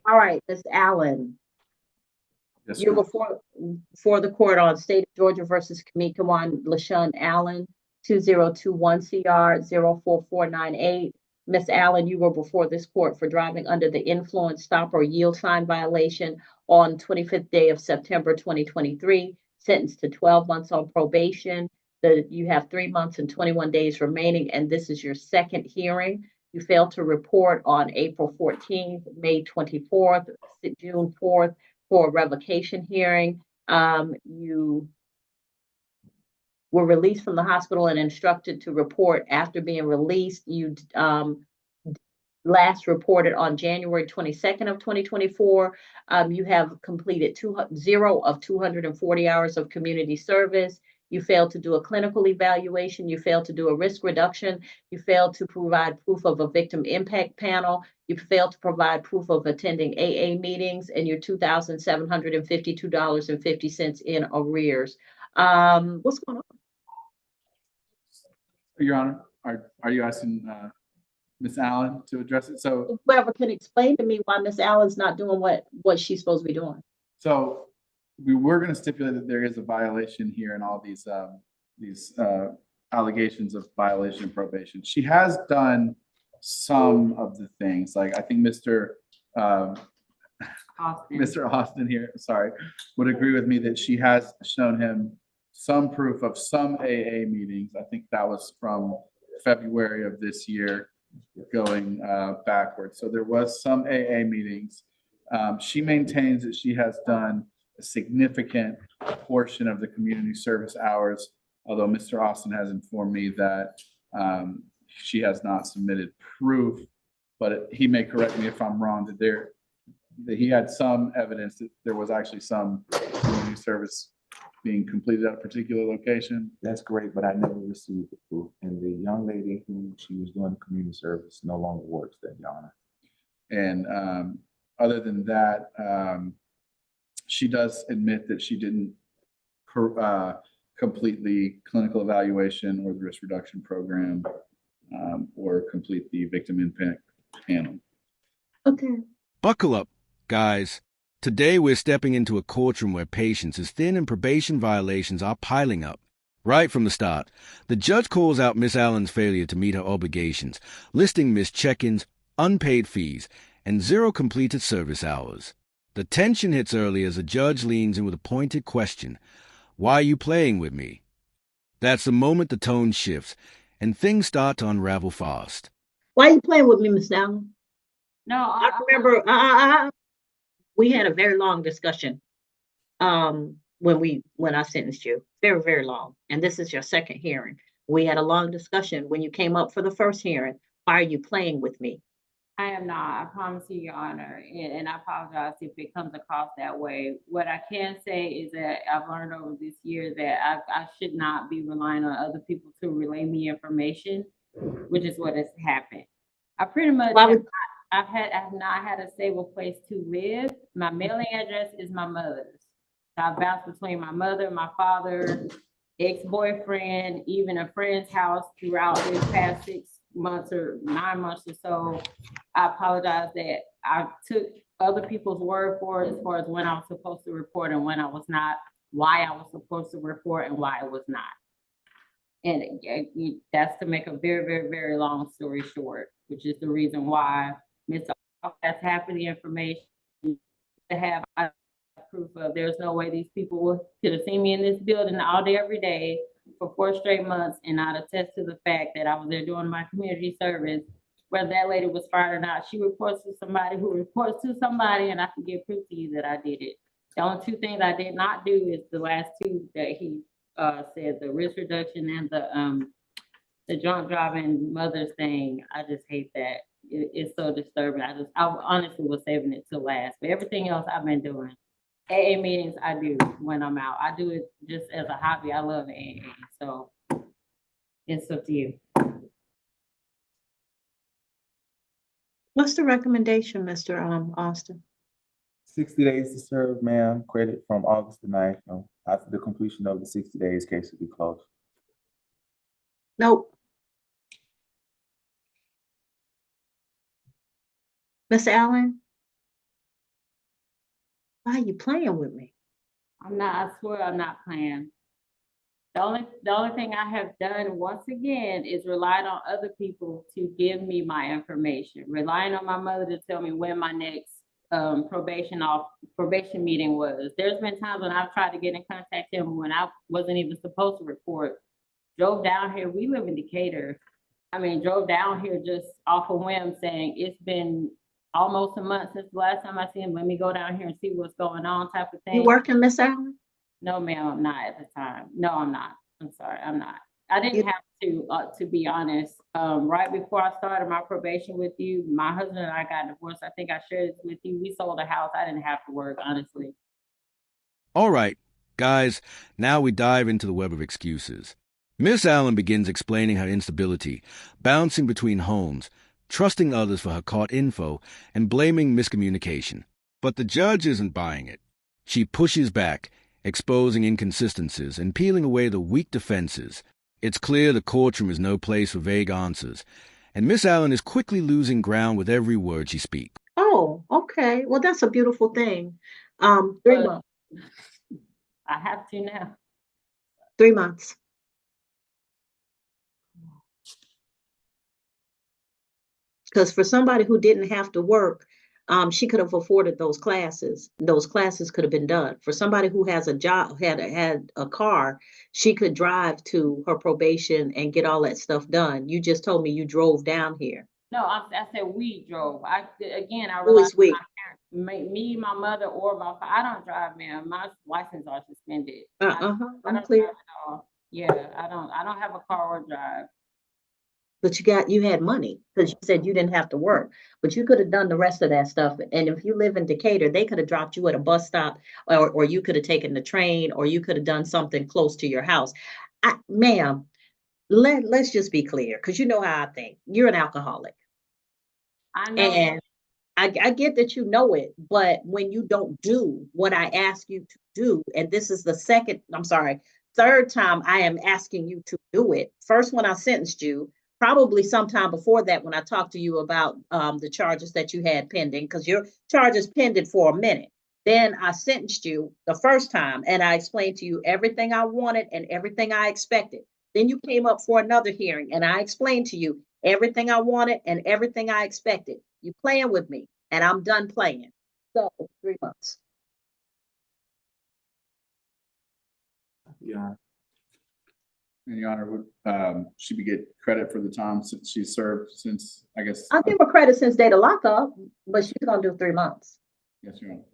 All right, Ms. Allen, Yes, you're sir. before the court on State of Georgia versus Kamikawan LaShawn Allen, 2021 CR 04498. Ms. Allen, you were before this court for driving under the influence, stop, or yield sign violation on 25th day of September 2023, sentenced to 12 months on probation. You have 3 months and 21 days remaining, and this is your second hearing. You failed to report on April 14th, May 24th, June 4th, for a revocation hearing. You were released from the hospital and instructed to report after being released. You last reported on January 22nd of 2024. You have completed 0 of 240 hours of community service. You failed to do a clinical evaluation. You failed to do a risk reduction. You failed to provide proof of a victim impact panel. You failed to provide proof of attending AA meetings, and your $2,752.50 in arrears. What's going on? Your Honor, are you asking Ms. Allen to address it? So, Whoever can explain to me why Miss Allen's not doing what she's supposed to be doing. so we were going to stipulate that there is a violation here in all these allegations of violation of probation. She has done some of the things, like I think um, Mr. Austin here, sorry, would agree with me that she has shown him some proof of some AA meetings. I think that was from February of this year going backwards. So there was some AA meetings. She maintains that she has done a significant portion of the community service hours, although Mr. Austin has informed me that she has not submitted proof, but he may correct me if I'm wrong, that he had some evidence that there was actually some community service being completed at a particular location. That's great, but I never received the proof. And the young lady who she was doing community service no longer works there, Your Honor. And other than that, she does admit that she didn't complete the clinical evaluation or the risk reduction program or complete the victim impact panel. Okay. Buckle up, guys. Today we're stepping into a courtroom where patience is thin and probation violations are piling up. Right from the start, the judge calls out Miss Allen's failure to meet her obligations, listing missed check-ins, unpaid fees, and 0 completed service hours. The tension hits early as the judge leans in with a pointed question. Why are you playing with me? That's the moment the tone shifts, and things start to unravel fast. Why are you playing with me, Miss Allen? No, I remember we had a very long discussion when I sentenced you. Very, very long. And this is your second hearing. We had a long discussion when you came up for the first hearing. Why are you playing with me? I am not. I promise you, Your Honor, and I apologize if it comes across that way. What I can say is that I've learned over this year that I should not be relying on other people to relay me information, which is what has happened. I pretty much I have not had a stable place to live. My mailing address is my mother's. So I bounced between my mother, my father, ex-boyfriend, even a friend's house throughout this past 6 months or 9 months or so. I apologize that I took other people's word for it as far as when I was supposed to report and when I was not, why I was supposed to report and why I was not. And that's to make a very, very, very long story short, which is the reason why Mr. has half of the information to have proof of. There's no way these people could have seen me in this building all day, every day for 4 straight months and not attest to the fact that I was there doing my community service. Whether that lady was fired or not, she reports to somebody who reports to somebody, and I can give proof to you that I did it. The only 2 things I did not do is the last 2 that he said, the risk reduction and the drunk driving mother's thing. I just hate that. It's so disturbing. I honestly was saving it to last, but everything else I've been doing. AA meetings I do when I'm out. I do it just as a hobby. I love AA, so it's up to you. What's the recommendation, Mr. Austin? 60 days to serve, ma'am. Credit from August the 9th. After the completion of the 60 days, case will be closed. Nope. Miss Allen, Why are you playing with me? I'm not, I swear I'm not playing. The only thing I have done once again is relied on other people to give me my information, relying on my mother to tell me when my next probation meeting was. There's been times when I've tried to get in contact with him when I wasn't even supposed to report. Drove down here, we live in Decatur. I mean, drove down here just off a whim saying it's been almost a month since the last time I seen him. Let me go down here and see what's going on type of thing. You working, Miss Allen? No, ma'am, I'm not at the time. No, I'm not. I'm sorry, I'm not. I didn't have to be honest. Right before I started my probation with you, my husband and I got divorced. I think I shared this with you. We sold a house. I didn't have to work, honestly. All right, guys, now we dive into the web of excuses. Miss Allen begins explaining her instability, bouncing between homes, trusting others for her caught info, and blaming miscommunication. But the judge isn't buying it. She pushes back, exposing inconsistencies and peeling away the weak defenses. It's clear the courtroom is no place for vague answers, and Miss Allen is quickly losing ground with every word she speaks. Oh, okay. Well, that's a beautiful thing. 3 But- months. I have to now. 3 months. Because for somebody who didn't have to work, she could have afforded those classes. Those classes could have been done. For somebody who has a job, had a car, she could drive to her probation and get all that stuff done. You just told me you drove down here. No, I said we drove. I Who is we? relied on my parents, me, my mother, or my father. I don't drive, man. My license are suspended. I I'm don't clear. drive at all. Yeah, I don't have a car or drive. But you had money because you said you didn't have to work. But you could have done the rest of that stuff. And if you live in Decatur, they could have dropped you at a bus stop, or you could have taken the train, or you could have done something close to your house. Ma'am, let's just be clear, because you know how I think. You're an alcoholic. I know. And I get that you know it, but when you don't do what I ask you to do, and this is the third time I am asking you to do it. First, when I sentenced you, probably sometime before that, when I talked to you about the charges that you had pending, because your charges pended for a minute. Then I sentenced you the first time, and I explained to you everything I wanted and everything I expected. Then you came up for another hearing, and I explained to you everything I wanted and everything I expected. You playing with me, and I'm done playing. So 3 months. Yeah. And Your Honor, would she be get credit for the time since she served since, I guess? I'll give her credit since date of lockup, but she's gonna do 3 months. Yes, Your Honor.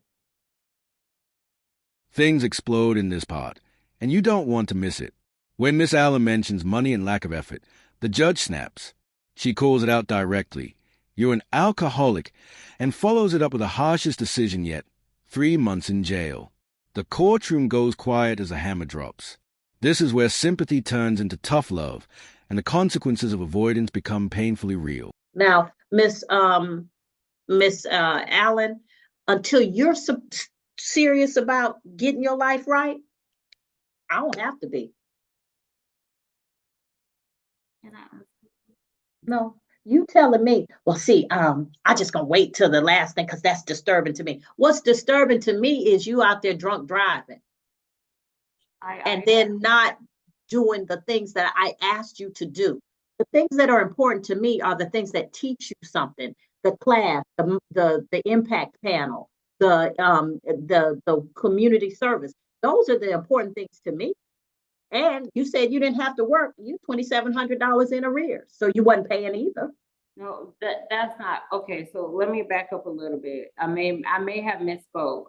Things explode in this part, and you don't want to miss it. When Miss Allen mentions money and lack of effort, the judge snaps. She calls it out directly. You're an alcoholic, and follows it up with the harshest decision yet, 3 months in jail. The courtroom goes quiet as the hammer drops. This is where sympathy turns into tough love, and the consequences of avoidance become painfully real. Now, Miss Allen, until you're serious about getting your life right, I don't have to be. And No, you telling me, well, see, I just gonna wait till the last thing because that's disturbing to me. What's disturbing to me is you out there drunk driving and then not doing the things that I asked you to do. The things that are important to me are the things that teach you something. The class, the impact panel, the community service. Those are the important things to me. And you said you didn't have to work. You $2,700 in arrears, so you wasn't paying either. No, that's not okay. So let me back up a little bit. I may have misspoke.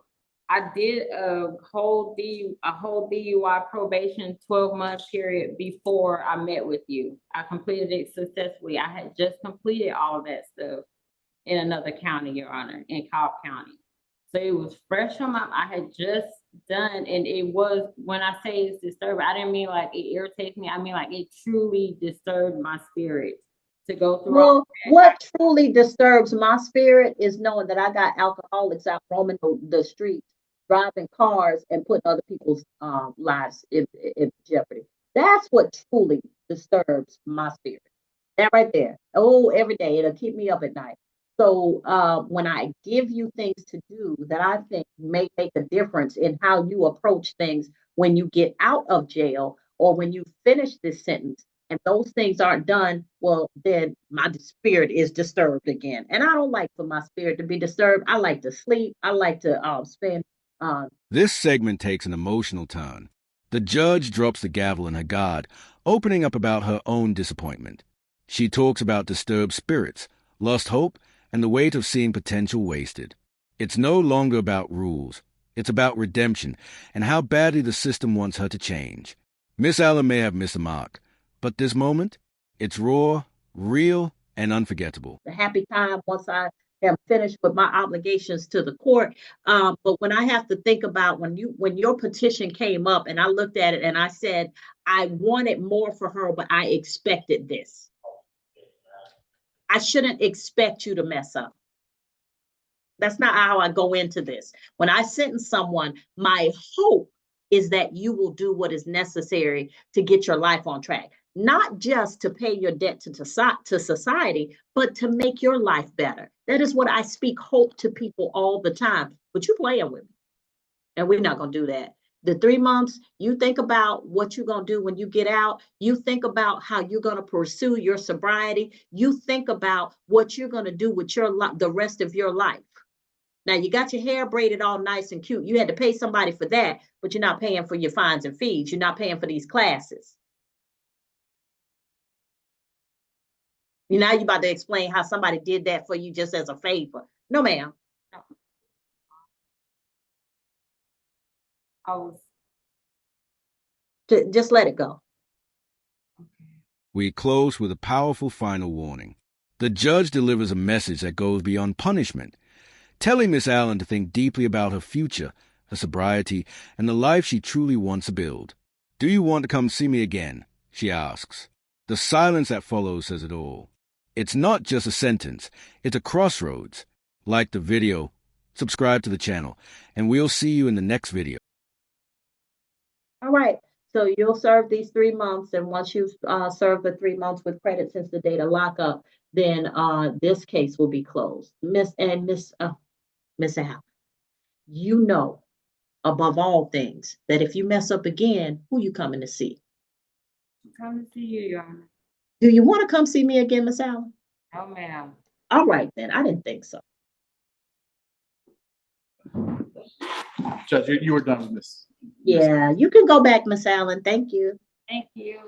I did a whole DUI probation 12-month period before I met with you. I completed it successfully. I had just completed all of that stuff in another county, Your Honor, in Cobb County. So it was fresh on I had just done, and it was, when I say it's disturbing, I didn't mean like it irritates me. I mean like it truly disturbed my spirit to go through. Well, what truly disturbs my spirit is knowing that I got alcoholics out roaming the streets, driving cars, and putting other people's lives in jeopardy. That's what truly disturbs my spirit. That right there. Oh, every day it'll keep me up at night. So when I give you things to do that I think may make a difference in how you approach things when you get out of jail or when you finish this sentence, and those things aren't done, well, then my spirit is disturbed again. And I don't like for my spirit to be disturbed. I like to sleep. I like to spend. This segment takes an emotional turn. The judge drops the gavel in her guard, opening up about her own disappointment. She talks about disturbed spirits, lost hope, and the weight of seeing potential wasted. It's no longer about rules. It's about redemption and how badly the system wants her to change. Miss Allen may have missed the mark, but this moment, it's raw, real, and unforgettable. The happy time once I am finished with my obligations to the court. But when I have to think about when your petition came up and I looked at it and I said, I wanted more for her, but I expected this. I shouldn't expect you to mess up. That's not how I go into this. When I sentence someone, my hope is that you will do what is necessary to get your life on track. Not just to pay your debt to society, but to make your life better. That is what I speak hope to people all the time. But you playing with me. And we're not going to do that. The 3 months, you think about what you're going to do when you get out. You think about how you're going to pursue your sobriety. You think about what you're going to do with the rest of your life. Now, you got your hair braided all nice and cute. You had to pay somebody for that, but you're not paying for your fines and fees. You're not paying for these classes. Now you're about to explain how somebody did that for you just as a favor. No, ma'am. No. Just let it go. We close with a powerful final warning. The judge delivers a message that goes beyond punishment, telling Miss Allen to think deeply about her future, her sobriety, and the life she truly wants to build. Do you want to come see me again? She asks. The silence that follows says it all. It's not just a sentence, it's a crossroads. Like the video, subscribe to the channel, and we'll see you in the next video. All right. So you'll serve these 3 months, and once you've served the 3 months with credit since the date of lockup, then this case will be closed. Miss Al, you know above all things that if you mess up again, who you coming to see? Come to see you, Your Honor. Do you want to come see me again, Miss Allen? No, ma'am. All right, then. I didn't think so. Judge, you were done with this. Yeah, you can go back, Miss Allen. Thank you. Thank you.